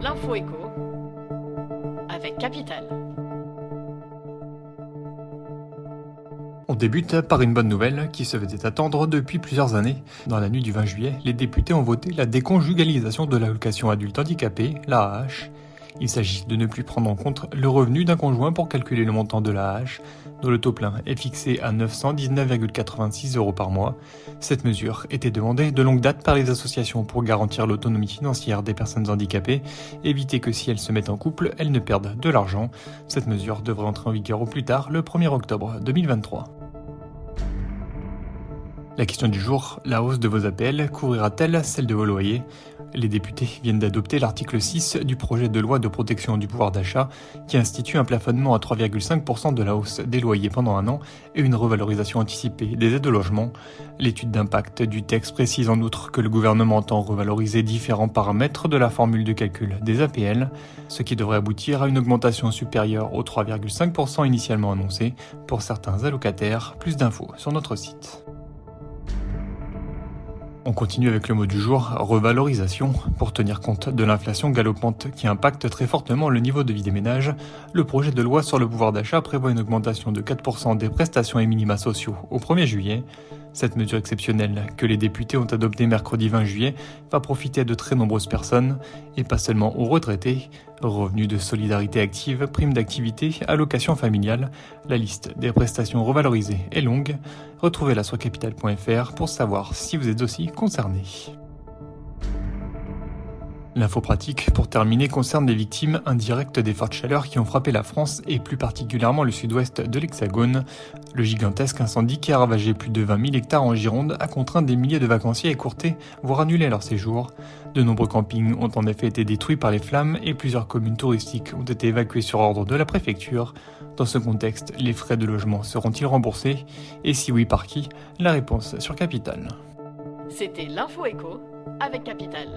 L'info éco avec Capital. On débute par une bonne nouvelle qui se faisait attendre depuis plusieurs années. Dans la nuit du 20 juillet, les députés ont voté la déconjugalisation de l'allocation adulte handicapé, l'AAH. Il s'agit de ne plus prendre en compte le revenu d'un conjoint pour calculer le montant de l'AAH, dont le taux plein est fixé à 919,86 € par mois. Cette mesure était demandée de longue date par les associations pour garantir l'autonomie financière des personnes handicapées, éviter que si elles se mettent en couple, elles ne perdent de l'argent. Cette mesure devrait entrer en vigueur au plus tard le 1er octobre 2023. La question du jour, la hausse de vos APL couvrira-t-elle celle de vos loyers ? Les députés viennent d'adopter l'article 6 du projet de loi de protection du pouvoir d'achat qui institue un plafonnement à 3,5% de la hausse des loyers pendant un an et une revalorisation anticipée des aides au logement. L'étude d'impact du texte précise en outre que le gouvernement entend revaloriser différents paramètres de la formule de calcul des APL, ce qui devrait aboutir à une augmentation supérieure aux 3,5% initialement annoncés pour certains allocataires. Plus d'infos sur notre site. On continue avec le mot du jour, revalorisation. Pour tenir compte de l'inflation galopante qui impacte très fortement le niveau de vie des ménages, le projet de loi sur le pouvoir d'achat prévoit une augmentation de 4% des prestations et minima sociaux au 1er juillet. Cette mesure exceptionnelle que les députés ont adoptée mercredi 20 juillet va profiter à de très nombreuses personnes, et pas seulement aux retraités. Revenus de solidarité active, primes d'activité, allocations familiales, la liste des prestations revalorisées est longue. Retrouvez-la sur capital.fr pour savoir si vous êtes aussi concerné. L'info pratique, pour terminer, concerne les victimes indirectes des fortes chaleurs qui ont frappé la France et plus particulièrement le sud-ouest de l'Hexagone. Le gigantesque incendie qui a ravagé plus de 20 000 hectares en Gironde a contraint des milliers de vacanciers à écourter, voire annuler leur séjour. De nombreux campings ont en effet été détruits par les flammes et plusieurs communes touristiques ont été évacuées sur ordre de la préfecture. Dans ce contexte, les frais de logement seront-ils remboursés ? Et si oui, par qui ? La réponse sur Capital. C'était l'info éco avec Capital.